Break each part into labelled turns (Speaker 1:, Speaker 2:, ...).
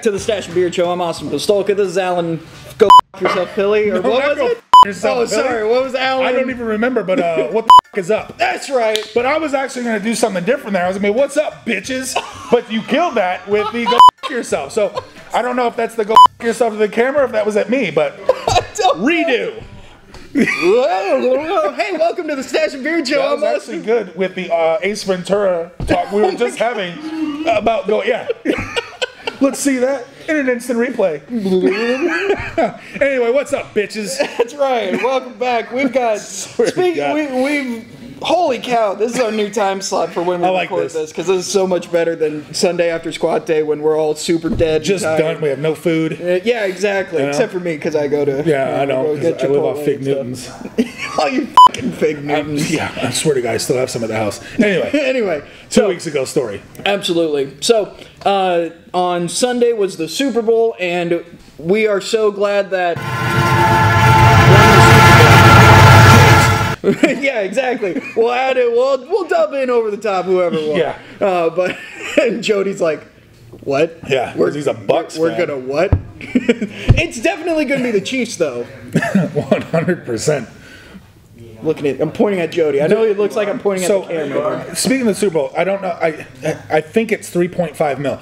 Speaker 1: back to the Stache and Beard Show. I'm Austin Pistulka. This is Alan. Go f yourself, Pilley. Or
Speaker 2: No,
Speaker 1: what was it?
Speaker 2: Yourself,
Speaker 1: Oh, sorry. What was Alan?
Speaker 2: I don't even remember, but what the f is up?
Speaker 1: That's right.
Speaker 2: But I was actually going to do something different there. I was going to be, what's up, bitches? But you killed that with the go f yourself. So I don't know if that's the go f yourself to the camera or if that was at me, but redo.
Speaker 1: Whoa. Hey, welcome to the Stache and Beard Show.
Speaker 2: That was actually good with the Ace Ventura talk we were just having about yeah. Let's see that in an instant replay. Anyway, what's up, bitches?
Speaker 1: That's right. Welcome back. We've got. Holy cow! This is our new time slot for when we record this because this is so much better than Sunday after squat day when we're all super dead.
Speaker 2: Just done. We have no food.
Speaker 1: Yeah, exactly. You know? Except for me because I go to.
Speaker 2: Yeah, I know. I live off Fig Newtons.
Speaker 1: Oh, you fucking Fig Newtons.
Speaker 2: Yeah, I swear to God, I still have some at the house. Anyway.
Speaker 1: Anyway.
Speaker 2: 2 weeks ago story. Absolutely.
Speaker 1: So, on Sunday was the Super Bowl, and we are so glad that. Yeah, exactly. We'll add it. We'll dub in over the top whoever won.
Speaker 2: Yeah.
Speaker 1: But and Jody's like, what?
Speaker 2: Yeah. He's a Bucks
Speaker 1: We're
Speaker 2: fan.
Speaker 1: gonna what? It's definitely gonna be the Chiefs, though.
Speaker 2: 100%.
Speaker 1: I'm pointing at Jody. I know it looks like I'm pointing at the camera.
Speaker 2: Speaking of the Super Bowl, I don't know. I think it's 3.5 mil.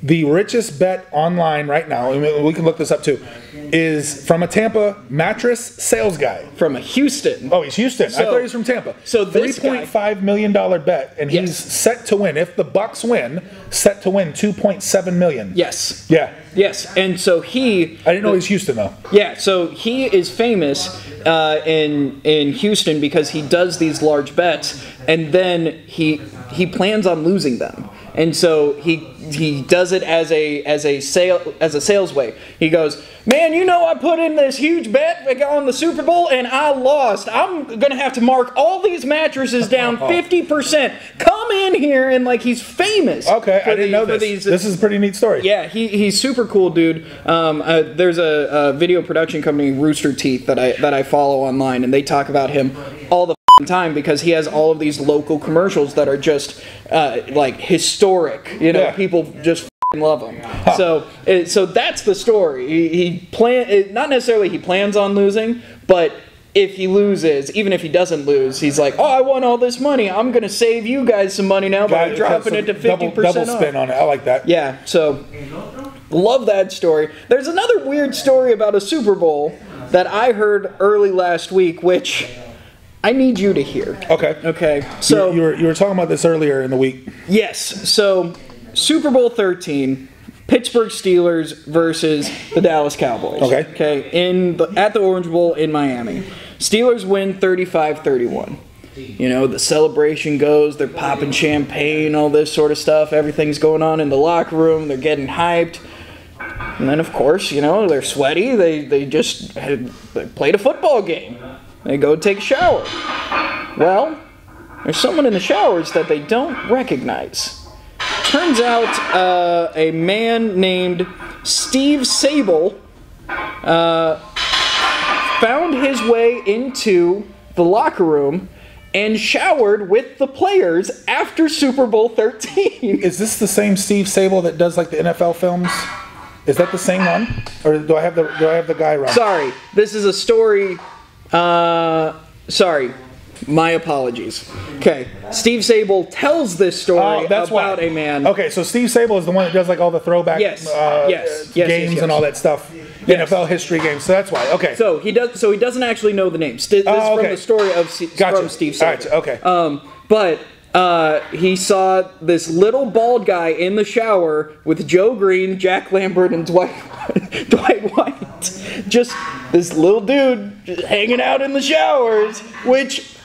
Speaker 2: The richest bet online right now, and we can look this up too, is from a Tampa mattress sales guy.
Speaker 1: From Houston.
Speaker 2: Oh, he's Houston. I thought he was from Tampa.
Speaker 1: So this
Speaker 2: $3.5 million bet, and he's set to win. If the Bucks win, set to win $2.7 million.
Speaker 1: Yes.
Speaker 2: Yeah.
Speaker 1: Yes, and so he.
Speaker 2: I didn't know he's Houston though.
Speaker 1: Yeah, so he is famous in Houston because he does these large bets, and then he plans on losing them. And so he does it as a sales way. He goes, man, you know I put in this huge bet on the Super Bowl and I lost. I'm gonna have to mark all these mattresses down 50%. Come in here, and like he's famous.
Speaker 2: Okay, I didn't know this. This is a pretty neat story.
Speaker 1: Yeah, he's super cool, dude. There's a video production company, Rooster Teeth, that I follow online, and they talk about him all the time because he has all of these local commercials that are just like historic. You know, people just love him. Huh. So that's the story. Not necessarily he plans on losing, but if he loses, even if he doesn't lose, he's like, oh, I won all this money. I'm going to save you guys some money now by dropping it to 50%
Speaker 2: double spin on it. I like that.
Speaker 1: Yeah, so love that story. There's another weird story about a Super Bowl that I heard early last week, which I need you to hear.
Speaker 2: Okay.
Speaker 1: Okay. So
Speaker 2: you were talking about this earlier in the week.
Speaker 1: Yes. So Super Bowl 13, Pittsburgh Steelers versus the Dallas Cowboys.
Speaker 2: Okay.
Speaker 1: Okay. At the Orange Bowl in Miami. Steelers win 35-31. You know, the celebration goes, they're popping champagne, all this sort of stuff. Everything's going on in the locker room. They're getting hyped. And then, of course, you know, they're sweaty. They played a football game. They go take a shower. Well, there's someone in the showers that they don't recognize. Turns out a man named Steve Sable found his way into the locker room and showered with the players after Super Bowl 13.
Speaker 2: Is this the same Steve Sable that does like the NFL films? Is that the same one, or do I have the guy wrong?
Speaker 1: Sorry, this is a story. Sorry, my apologies. Okay, Steve Sable tells this story about a man.
Speaker 2: Okay, so Steve Sable is the one that does like all the throwback games and all that stuff, NFL history games. So that's why. Okay.
Speaker 1: So he doesn't actually know the name. This is from the story of from Steve Sable.
Speaker 2: Gotcha. Okay.
Speaker 1: But he saw this little bald guy in the shower with Joe Green, Jack Lambert, and Dwight White. Just this little dude just hanging out in the showers, which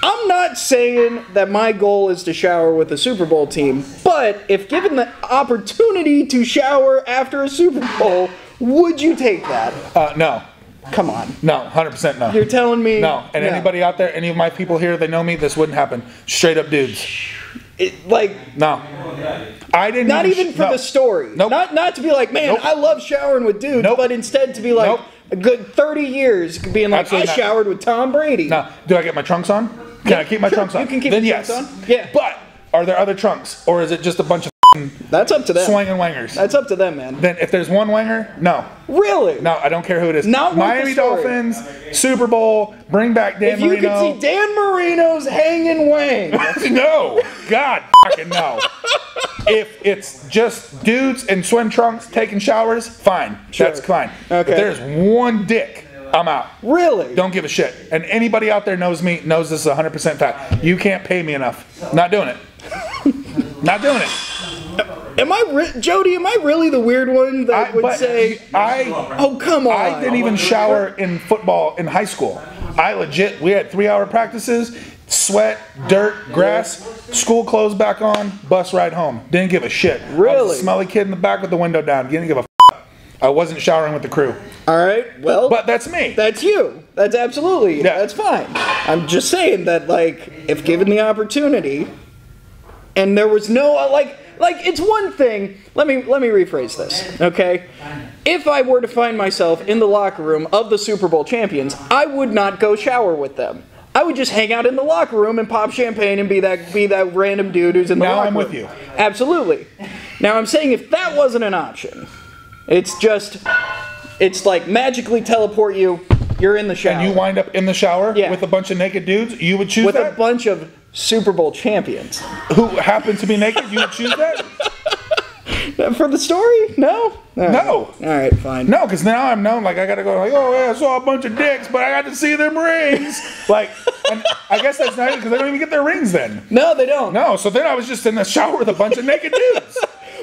Speaker 1: I'm not saying that my goal is to shower with a Super Bowl team, but if given the opportunity to shower after a Super Bowl, would you take that?
Speaker 2: No.
Speaker 1: Come on.
Speaker 2: No, 100% no.
Speaker 1: You're telling me?
Speaker 2: No. And anybody out there, any of my people here, they know me, this wouldn't happen. Straight up dudes.
Speaker 1: No.
Speaker 2: I didn't.
Speaker 1: Not even for the story.
Speaker 2: Nope.
Speaker 1: Not to be like, man, I love showering with dudes, but instead to be like a good 30 years being like, I showered with Tom Brady.
Speaker 2: No. Do I get my trunks on? Can I keep my trunks on?
Speaker 1: You can keep
Speaker 2: your
Speaker 1: trunks on. Yeah.
Speaker 2: But are there other trunks, or is it just a bunch of
Speaker 1: That's up to them.
Speaker 2: swinging wangers.
Speaker 1: That's up to them, man.
Speaker 2: Then if there's one wanger, no.
Speaker 1: Really?
Speaker 2: No, I don't care who it is.
Speaker 1: Not worth
Speaker 2: Miami
Speaker 1: the story.
Speaker 2: Dolphins, Super Bowl, bring back Dan Marino.
Speaker 1: If you could see Dan Marino's hanging wang.
Speaker 2: No. God fucking no. If it's just dudes in swim trunks taking showers, fine.
Speaker 1: Sure.
Speaker 2: That's fine.
Speaker 1: Okay.
Speaker 2: If there's one dick, I'm out.
Speaker 1: Really?
Speaker 2: Don't give a shit. And anybody out there knows me, knows this is 100% fact. You can't pay me enough. Not doing it. Not doing it.
Speaker 1: Jody, am I really the weird one that would say, oh, come on.
Speaker 2: I didn't even shower in football in high school. We had 3-hour practices, sweat, dirt, grass, school clothes back on, bus ride home. Didn't give a shit.
Speaker 1: Really?
Speaker 2: I was a smelly kid in the back with the window down. Didn't give a f***. I wasn't showering with the crew.
Speaker 1: All right, well.
Speaker 2: But that's me.
Speaker 1: That's you. That's absolutely,
Speaker 2: yeah.
Speaker 1: That's fine. I'm just saying that, like, if given the opportunity, and there was no, like it's one thing. Let me rephrase this, okay? If I were to find myself in the locker room of the Super Bowl champions, I would not go shower with them. I would just hang out in the locker room and pop champagne and be that random dude who's in the locker room.
Speaker 2: Now I'm with you.
Speaker 1: Absolutely. Now I'm saying if that wasn't an option, it's like magically teleport you. You're in the shower.
Speaker 2: And you wind up in the shower with a bunch of naked dudes. You would choose
Speaker 1: with
Speaker 2: that?
Speaker 1: A bunch of Super Bowl champions
Speaker 2: who happen to be naked. You would choose that?
Speaker 1: For the story? No.
Speaker 2: No.
Speaker 1: All right, fine.
Speaker 2: No, because now I'm known. Like I gotta go. Like, oh yeah, I saw a bunch of dicks, but I got to see them rings. Like, and I guess that's not because they don't even get their rings then.
Speaker 1: No, they don't.
Speaker 2: No. So then I was just in the shower with a bunch of naked dudes.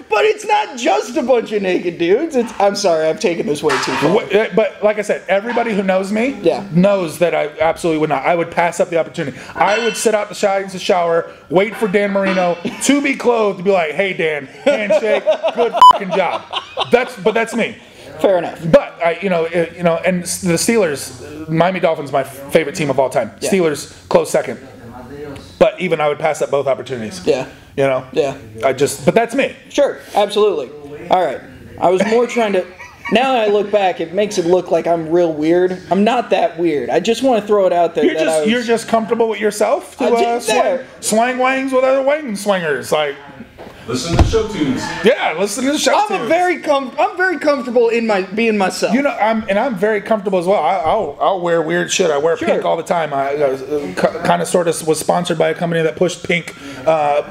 Speaker 1: But it's not just a bunch of naked dudes. I'm sorry, I've taken this way too far.
Speaker 2: But like I said, everybody who knows me knows that I absolutely would not. I would pass up the opportunity. I would sit out the shower, wait for Dan Marino to be clothed to be like, hey Dan, handshake, good fucking job. That's me.
Speaker 1: Fair enough.
Speaker 2: But and the Steelers, Miami Dolphins, my favorite team of all time. Yeah. Steelers close second. But even I would pass up both opportunities.
Speaker 1: Yeah.
Speaker 2: Yeah. But that's me.
Speaker 1: Sure, absolutely. All right. I was more trying to. Now that I look back, it makes it look like I'm real weird. I'm not that weird. I just want to throw it out there.
Speaker 2: You're just comfortable with yourself to swang wangs with other wang swingers, like.
Speaker 3: Listen to show tunes.
Speaker 2: Yeah, listen to the show tunes.
Speaker 1: I'm very comfortable in being myself.
Speaker 2: I'm very comfortable as well. I'll wear weird shit. I wear pink all the time. I kind of sort of was sponsored by a company that pushed pink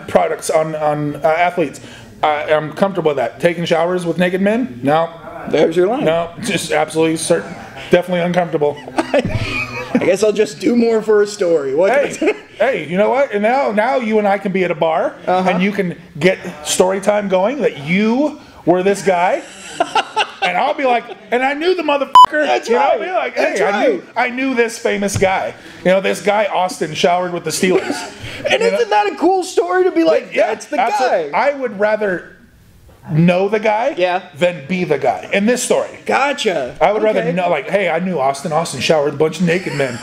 Speaker 2: products on athletes. I'm comfortable with that. Taking showers with naked men? No.
Speaker 1: There's your line.
Speaker 2: No, just absolutely certain. Definitely uncomfortable.
Speaker 1: I guess I'll just do more for a story.
Speaker 2: Hey, you know what? And now you and I can be at a bar, and you can get story time going that you were this guy, and I'll be like, and I knew the motherfucker.
Speaker 1: That's right.
Speaker 2: I'll be like, hey, I knew this famous guy. This guy Austin showered with the Steelers.
Speaker 1: And isn't that a cool story to be like? That's the guy.
Speaker 2: I would rather know the guy than be the guy in this story.
Speaker 1: Gotcha.
Speaker 2: I would rather know, like, hey, I knew Austin. Austin showered with a bunch of naked men.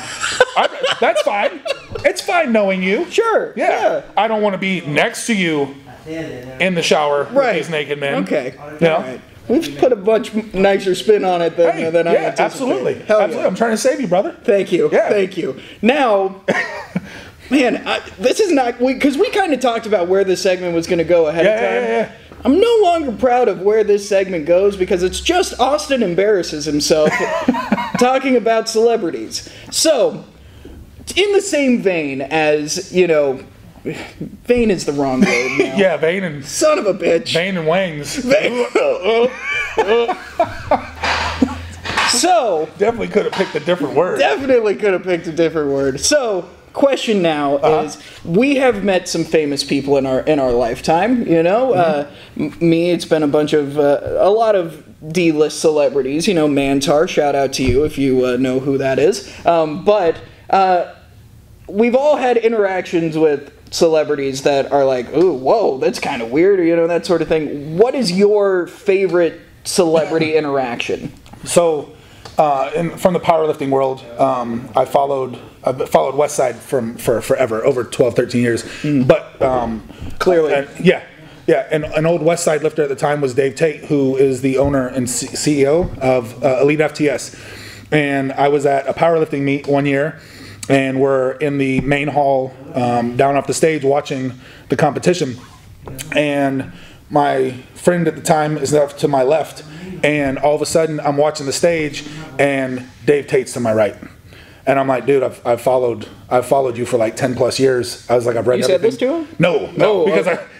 Speaker 2: That's fine. It's fine knowing you.
Speaker 1: Sure. Yeah.
Speaker 2: I don't want to be next to you in the shower with these naked men.
Speaker 1: Okay. All right. We've put a much nicer spin on it than I anticipated.
Speaker 2: Absolutely. Absolutely. I'm trying to save you, brother.
Speaker 1: Thank you.
Speaker 2: Yeah.
Speaker 1: Thank you. Now, man, this is not, because we kind of talked about where this segment was going to go ahead of time.
Speaker 2: Yeah.
Speaker 1: I'm no longer proud of where this segment goes because it's just Austin embarrasses himself talking about celebrities. So, in the same vein as, vein is the wrong word now.
Speaker 2: Yeah, vein and...
Speaker 1: Son of a bitch.
Speaker 2: Vein and wangs.
Speaker 1: So...
Speaker 2: Definitely could have picked a different word. So... Question now is, we have met some famous people in our lifetime. Me, it's been a lot of D-list celebrities. Mantar, shout out to you if you know who that is. But we've all had interactions with celebrities that are like, ooh, whoa, that's kind of weird, or that sort of thing. What is your favorite celebrity interaction? So, from the powerlifting world, I've followed Westside for forever, over 12, 13 years. But
Speaker 1: clearly,
Speaker 2: and an old Westside lifter at the time was Dave Tate, who is the owner and CEO of Elite FTS. And I was at a powerlifting meet one year, and we're in the main hall down off the stage watching the competition. And
Speaker 4: my friend at the time is up to my left, and all of a sudden I'm watching the stage, and Dave Tate's to my right. And I'm like, dude, I've followed you for like 10 plus years. I was like, I've read everything.
Speaker 2: You said this to him?
Speaker 4: No,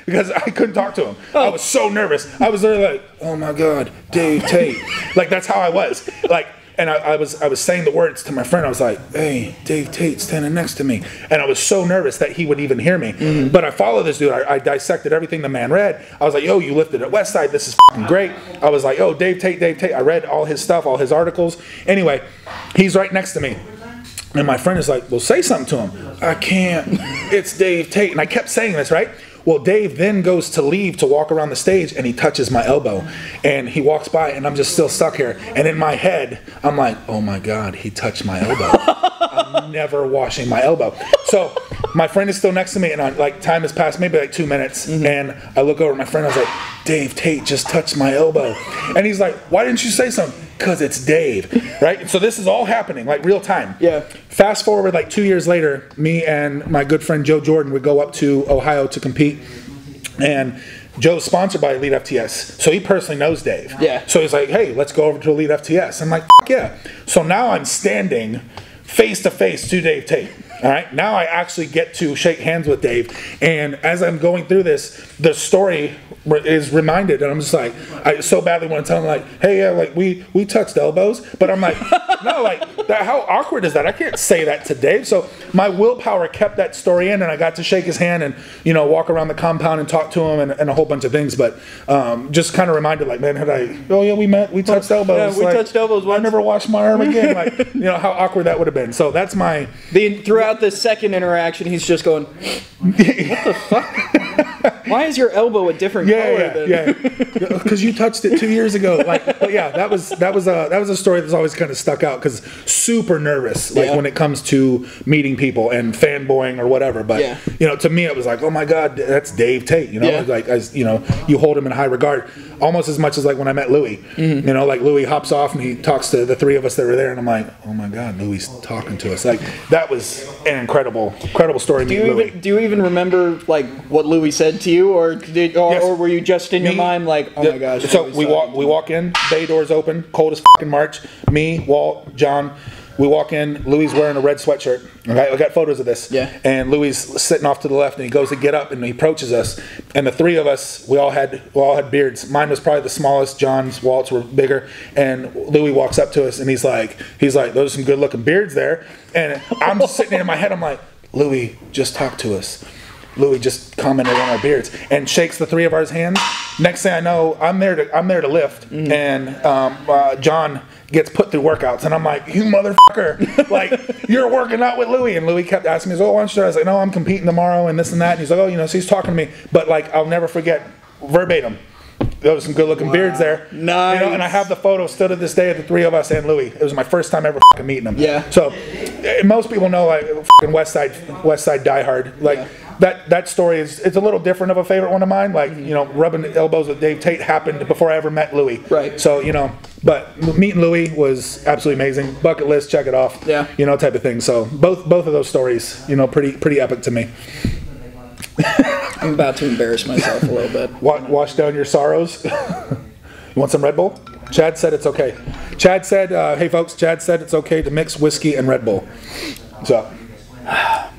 Speaker 4: because I couldn't talk to him. I was so nervous. I was there like, oh my God, Dave Tate. Like, that's how I was. Like, and I was saying the words to my friend. I was like, hey, Dave Tate's standing next to me. And I was so nervous that he would even hear me. Mm-hmm. But I followed this dude. I dissected everything the man read. I was like, yo, you lifted at Westside. This is fucking great. I was like, oh, Dave Tate. I read all his stuff, all his articles. Anyway, he's right next to me. And my friend is like, well, say something to him. I can't. It's Dave Tate. And I kept saying this, right? Well, Dave then goes to leave to walk around the stage, and he touches my elbow. And he walks by, and I'm just still stuck here. And in my head, I'm like, oh my God, he touched my elbow. I'm never washing my elbow. So my friend is still next to me, and time has passed maybe like 2 minutes. Mm-hmm. And I look over at my friend, I was like, Dave Tate just touched my elbow. And he's like, why didn't you say something? Because it's Dave, right? So this is all happening, like real time.
Speaker 2: Yeah.
Speaker 4: Fast forward like 2 years later, me and my good friend Joe Jordan would go up to Ohio to compete. And Joe's sponsored by Elite FTS, so he personally knows Dave.
Speaker 2: Yeah.
Speaker 4: So he's like, hey, let's go over to Elite FTS. I'm like, fuck yeah. So now I'm standing face to face to Dave Tate. All right, now I actually get to shake hands with Dave, and as I'm going through this, the story is reminded, and I'm just like, I so badly want to tell him like, hey, yeah, like we touched elbows, but I'm like, no, like that, how awkward is that? I can't say that to Dave. So my willpower kept that story in, and I got to shake his hand and walk around the compound and talk to him and a whole bunch of things, but just kind of reminded like, man, we touched elbows.
Speaker 2: Yeah, we touched elbows once.
Speaker 4: I never washed my arm again. Like, how awkward that would have been. So that's my
Speaker 2: throughout the second interaction, he's just going, what the fuck? Why is your elbow a different color?
Speaker 4: Yeah, because you touched it 2 years ago. But yeah, that was a story that's always kind of stuck out because super nervous when it comes to meeting people and fanboying or whatever. But to me it was like, oh my God, that's Dave Tate. Like you hold him in high regard, almost as much as like when I met Louis. Mm-hmm. Like Louis hops off and he talks to the three of us that were there, and I'm like, oh my God, Louis talking to us. Like that was an incredible story.
Speaker 2: Do you even remember like what Louis said to you, or were you just in your mind like, oh my gosh?
Speaker 4: So we walk in, bay doors open, cold as fucking March. Me, Walt, John. We walk in. Louis wearing a red sweatshirt. Okay, I got photos of this.
Speaker 2: Yeah.
Speaker 4: And Louis sitting off to the left, and he goes to get up, and he approaches us. And the three of us, we all had beards. Mine was probably the smallest. John's, Walt's were bigger. And Louis walks up to us, and he's like, those are some good looking beards there. And I'm just sitting in my head. I'm like, Louis, just talk to us. Louis just commented on our beards and shakes the three of ours hands. Next thing I know, I'm there to lift, mm-hmm. and John gets put through workouts, and I'm like, you motherfucker, like you're working out with Louis. And Louis kept asking me, why don't you? I was like, no, I'm competing tomorrow and this and that. And he's like, oh, so he's talking to me, but like I'll never forget verbatim. There was some good looking beards there.
Speaker 2: Nice.
Speaker 4: And I have the photo still to this day of the three of us and Louis. It was my first time ever fucking meeting him.
Speaker 2: Yeah.
Speaker 4: So most people know like fucking West Side diehard. Like that story it's a little different of a favorite one of mine. Like, rubbing elbows with Dave Tate happened before I ever met Louis.
Speaker 2: Right.
Speaker 4: So, but meeting Louis was absolutely amazing. Bucket list, check it off.
Speaker 2: Yeah.
Speaker 4: Type of thing. So both of those stories, pretty epic to me.
Speaker 2: I'm about to embarrass myself a little bit.
Speaker 4: Wash down your sorrows. You want some Red Bull? Chad said it's okay. Chad said, hey folks, Chad said it's okay to mix whiskey and Red Bull. So,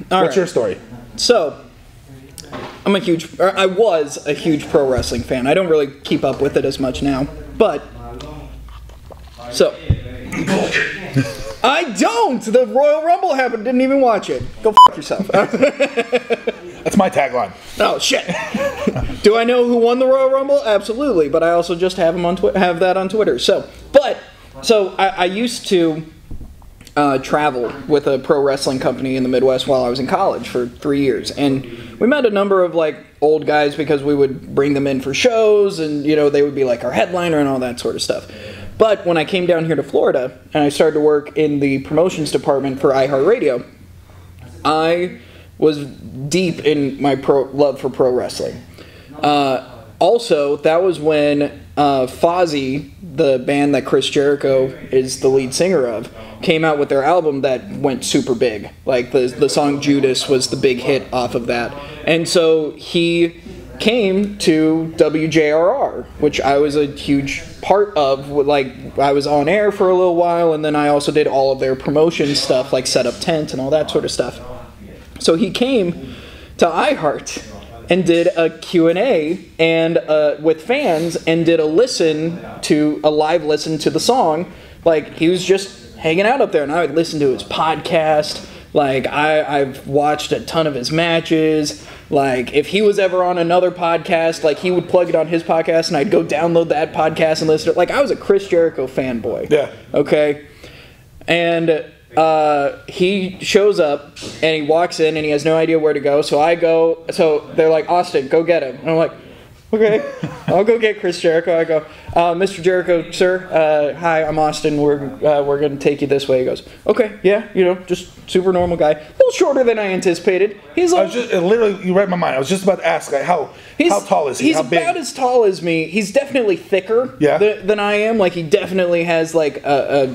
Speaker 4: what's your story?
Speaker 2: So, I was a huge pro wrestling fan. I don't really keep up with it as much now. But, so, I don't! The Royal Rumble happened, didn't even watch it. Go fuck yourself.
Speaker 4: That's my tagline.
Speaker 2: Oh, shit. Do I know who won the Royal Rumble? Absolutely, but I also just have have that on Twitter. So I used to travel with a pro wrestling company in the Midwest while I was in college for 3 years, and we met a number of like old guys because we would bring them in for shows, and they would be like our headliner and all that sort of stuff. But when I came down here to Florida and I started to work in the promotions department for iHeartRadio, I was deep in my love for pro wrestling. Also, that was when Fozzy, the band that Chris Jericho is the lead singer of, came out with their album that went super big. Like the song Judas was the big hit off of that. And so he came to WJRR, which I was a huge part of. Like, I was on air for a little while, and then I also did all of their promotion stuff, like set up tent and all that sort of stuff. So he came to iHeart and did a Q&A and with fans, and did a live listen to the song. Like, he was just hanging out up there, and I would listen to his podcast. Like, I've watched a ton of his matches. Like, if he was ever on another podcast, like, he would plug it on his podcast, and I'd go download that podcast and listen to it. Like, I was a Chris Jericho fanboy.
Speaker 4: Yeah.
Speaker 2: Okay? And he shows up, and he walks in, and he has no idea where to go. So I go, so they're like, Austin, go get him. And I'm like, okay, I'll go get Chris Jericho. I go, Mr. Jericho, sir, hi, I'm Austin. We're going to take you this way. He goes, okay, yeah, just super normal guy. A little shorter than I anticipated. He's like,
Speaker 4: literally, you read my mind. I was just about to ask, like, how tall is he?
Speaker 2: He's
Speaker 4: how big?
Speaker 2: About as tall as me. He's definitely thicker than I am. Like, he definitely has, like, a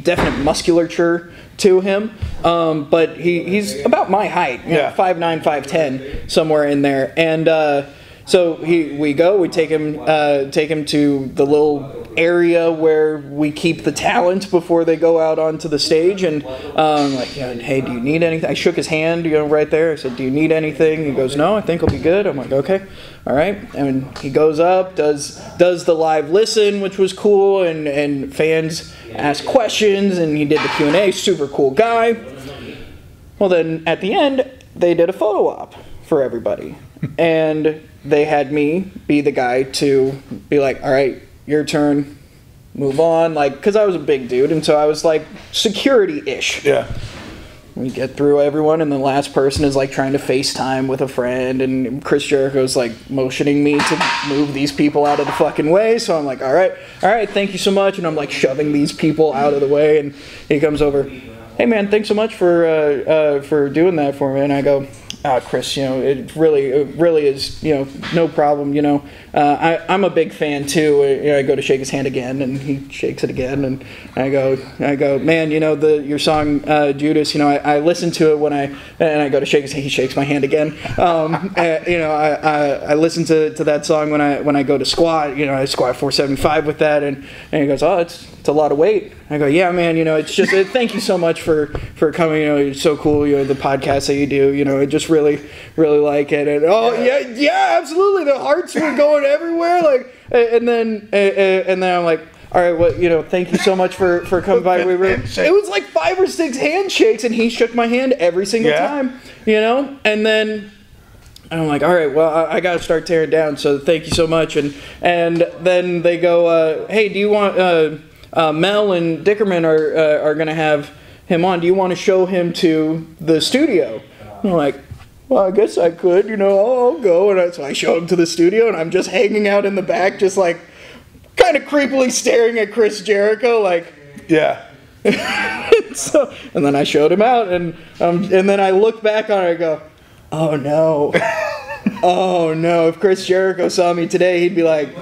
Speaker 2: definite musculature to him. But he's about my height. 5'9", 5'10", somewhere in there. And so we take him to the little area where we keep the talent before they go out onto the stage, and like, hey, do you need anything? I shook his hand, right there. I said, do you need anything? He goes, no, I think I'll be good. I'm like, okay, all right. And he goes up, does the live listen, which was cool, and fans ask questions, and he did the Q&A. Super cool guy. Well, then at the end, they did a photo op for everybody, and they had me be the guy to be like, all right, your turn, move on, like, because I was a big dude, and so I was like security-ish.
Speaker 4: Yeah.
Speaker 2: We get through everyone, and the last person is like trying to FaceTime with a friend, and Chris Jericho's like motioning me to move these people out of the fucking way. So I'm like, all right, thank you so much, and I'm like shoving these people out of the way, and he comes over, hey man, thanks so much for doing that for me, and I go, Chris, it really is, no problem, I'm a big fan too. I go to shake his hand again, and he shakes it again, and I go, man, your song, Judas, I listened to it and I go to shake his hand, he shakes my hand again. I listen to that song when I go to squat, I squat 475 with that, and he goes, oh, it's a lot of weight. I go, yeah, man, it's just, thank you so much for coming, it's so cool, the podcast that you do, I just really like it. And yeah, absolutely, the hearts were going everywhere, like, and then I'm like, all right, well, thank you so much for coming by. It was like 5 or 6 handshakes, and he shook my hand every single time, and then I'm like, all right, well, I got to start tearing down, so thank you so much. And then they go, hey, do you want, Mel and Dickerman are going to have him on. Do you want to show him to the studio? And I'm like, well, I guess I could, I'll go. And so I show him to the studio, and I'm just hanging out in the back, just like kind of creepily staring at Chris Jericho, like,
Speaker 4: yeah.
Speaker 2: And then I showed him out, and then I look back on it and go, oh no. Oh no, if Chris Jericho saw me today, he'd be like,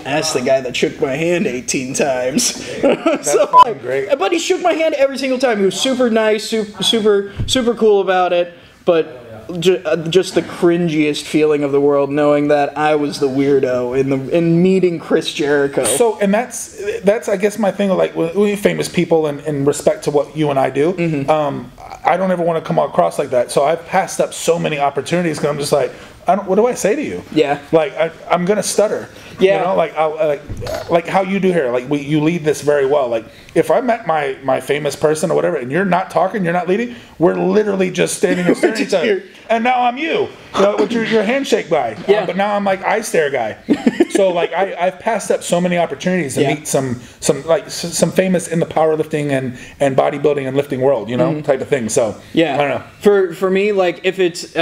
Speaker 2: that's the guy that shook my hand 18 times.
Speaker 4: That's
Speaker 2: so,
Speaker 4: great.
Speaker 2: But he shook my hand every single time. He was super nice, super cool about it, but just the cringiest feeling of the world, knowing that I was the weirdo in meeting Chris Jericho.
Speaker 4: So, and that's I guess my thing, like, with famous people and in respect to what you and I do, I don't ever want to come across like that. So I've passed up so many opportunities because I'm just like, what do I say to you?
Speaker 2: Yeah.
Speaker 4: Like, I'm going to stutter.
Speaker 2: Yeah.
Speaker 4: Like how you do here. Like, you lead this very well. Like, if I met my famous person or whatever, and you're not talking, you're not leading, we're literally just standing and staring at each other. And now I'm you with your handshake guy.
Speaker 2: Yeah.
Speaker 4: But now I'm like eye stare guy. So, like, I've passed up so many opportunities to meet some famous in the powerlifting and bodybuilding and lifting world, type of thing. So,
Speaker 2: yeah.
Speaker 4: I don't know.
Speaker 2: For me, like, if it's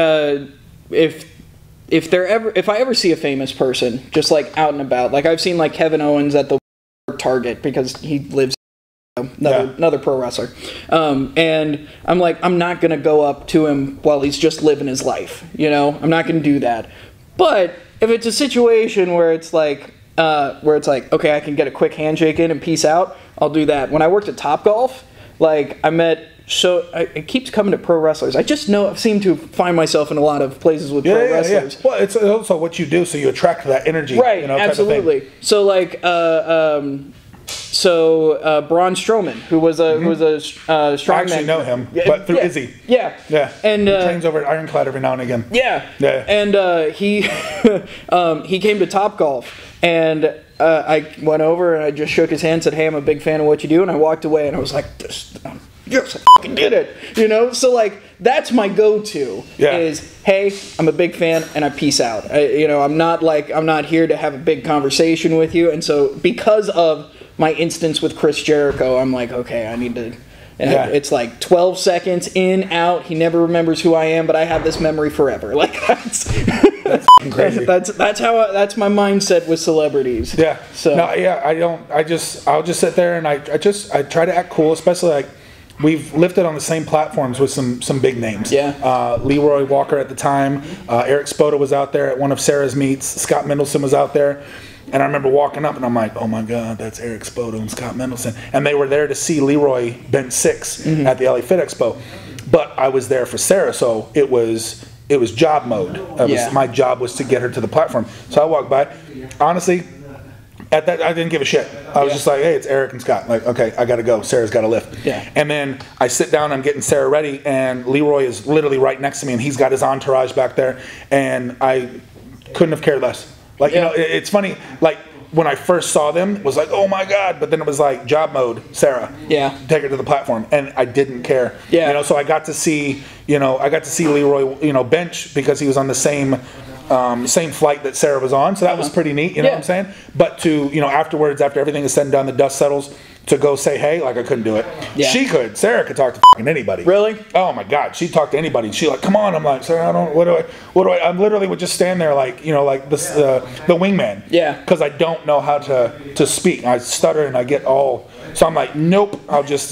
Speaker 2: if I ever see a famous person just like out and about, like I've seen like Kevin Owens at the Target because he lives another pro wrestler, and I'm like, I'm not gonna go up to him while he's just living his life, I'm not gonna do that. But if it's a situation where it's like okay, I can get a quick handshake in and peace out, I'll do that. When I worked at Topgolf, like I met So it keeps coming to pro wrestlers. I just know I've seemed to find myself in a lot of places with pro wrestlers.
Speaker 4: Well, it's also what you do, so you attract that energy.
Speaker 2: Right,
Speaker 4: you know,
Speaker 2: absolutely.
Speaker 4: Type of thing.
Speaker 2: So like, Braun Strowman, who was a strongman.
Speaker 4: I actually know him, but through Izzy.
Speaker 2: Yeah,
Speaker 4: Yeah,
Speaker 2: and
Speaker 4: he trains over at Ironclad every now and again.
Speaker 2: Yeah,
Speaker 4: Yeah.
Speaker 2: And he he came to Topgolf, and I went over and I just shook his hand, said, "Hey, I'm a big fan of what you do," and I walked away, and I was like, "Yes, I fucking did it," you know. So like, that's my go-to.
Speaker 4: Yeah.
Speaker 2: Is, hey, I'm a big fan, and I peace out. I'm not here to have a big conversation with you, and so because of my instance with Chris Jericho, I'm like, okay, I need to. And it's like 12 seconds in, out. He never remembers who I am, but I have this memory forever. Like that's
Speaker 4: crazy.
Speaker 2: That's that's my mindset with celebrities.
Speaker 4: Yeah.
Speaker 2: So
Speaker 4: no, yeah, I'll just sit there and I try to act cool, especially like we've lifted on the same platforms with some big names.
Speaker 2: Yeah.
Speaker 4: Leroy Walker at the time, Eric Spoda was out there at one of Sarah's meets. Scott Mendelson was out there. And I remember walking up and I'm like, oh my God, that's Eric Spoda and Scott Mendelson. And they were there to see Leroy bench 6 at the LA Fit Expo. But I was there for Sarah, so it was job mode. My job was to get her to the platform. So I walked by. Honestly, at that, I didn't give a shit. I was just like, hey, it's Eric and Scott. Like, okay, I gotta go. Sarah's gotta lift.
Speaker 2: Yeah.
Speaker 4: And then I sit down, I'm getting Sarah ready, and Leroy is literally right next to me, and he's got his entourage back there, and I couldn't have cared less. Like, you know, it's funny, like, when I first saw them, it was like, oh my God, but then it was like, job mode, Sarah.
Speaker 2: Yeah.
Speaker 4: Take her to the platform. And I didn't care.
Speaker 2: Yeah.
Speaker 4: You know, so I got to see Leroy, bench because he was on the same flight that Sarah was on. So that was pretty neat, you know what I'm saying? But to, afterwards, after everything is said and done, the dust settles, to go say hey, like I couldn't do it. Yeah. She could. Sarah could talk to fucking anybody.
Speaker 2: Really?
Speaker 4: Oh my God, she'd talk to anybody. She like, come on. I'm like, Sarah, what do I? I literally would just stand there like, like this, the wingman.
Speaker 2: Yeah.
Speaker 4: Because I don't know how to speak. I stutter and I get all. So I'm like, nope. I'll just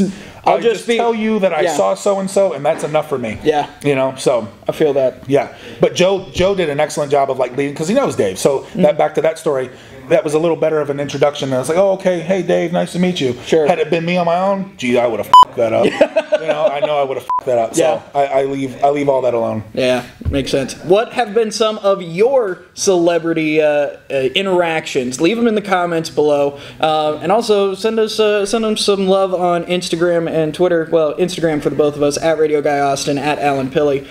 Speaker 4: tell you that I saw so and so, and that's enough for me.
Speaker 2: Yeah.
Speaker 4: So
Speaker 2: I feel that.
Speaker 4: Yeah. But Joe did an excellent job of like leading because he knows Dave. So that back to that story. That was a little better of an introduction. And I was like, oh, okay, hey, Dave, nice to meet you.
Speaker 2: Sure.
Speaker 4: Had it been me on my own, gee, I would have fucked that up. I know I would have fucked that up. So I leave all that alone.
Speaker 2: Yeah, makes sense. What have been some of your celebrity interactions? Leave them in the comments below. And also send them some love on Instagram and Twitter. Well, Instagram for the both of us, at Radio Guy Austin, at Alan Pilley.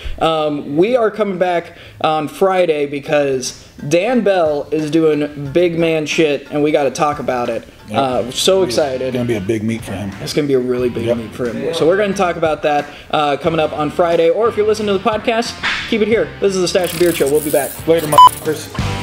Speaker 2: We are coming back on Friday because Dan Bell is doing big man shit, and we got to talk about it. So excited.
Speaker 4: It's going to be a big meet for him.
Speaker 2: It's going to be a really big meet for him. So we're going to talk about that coming up on Friday. Or if you're listening to the podcast, keep it here. This is the Stache and Beard Show. We'll be back.
Speaker 4: Later, motherfuckers.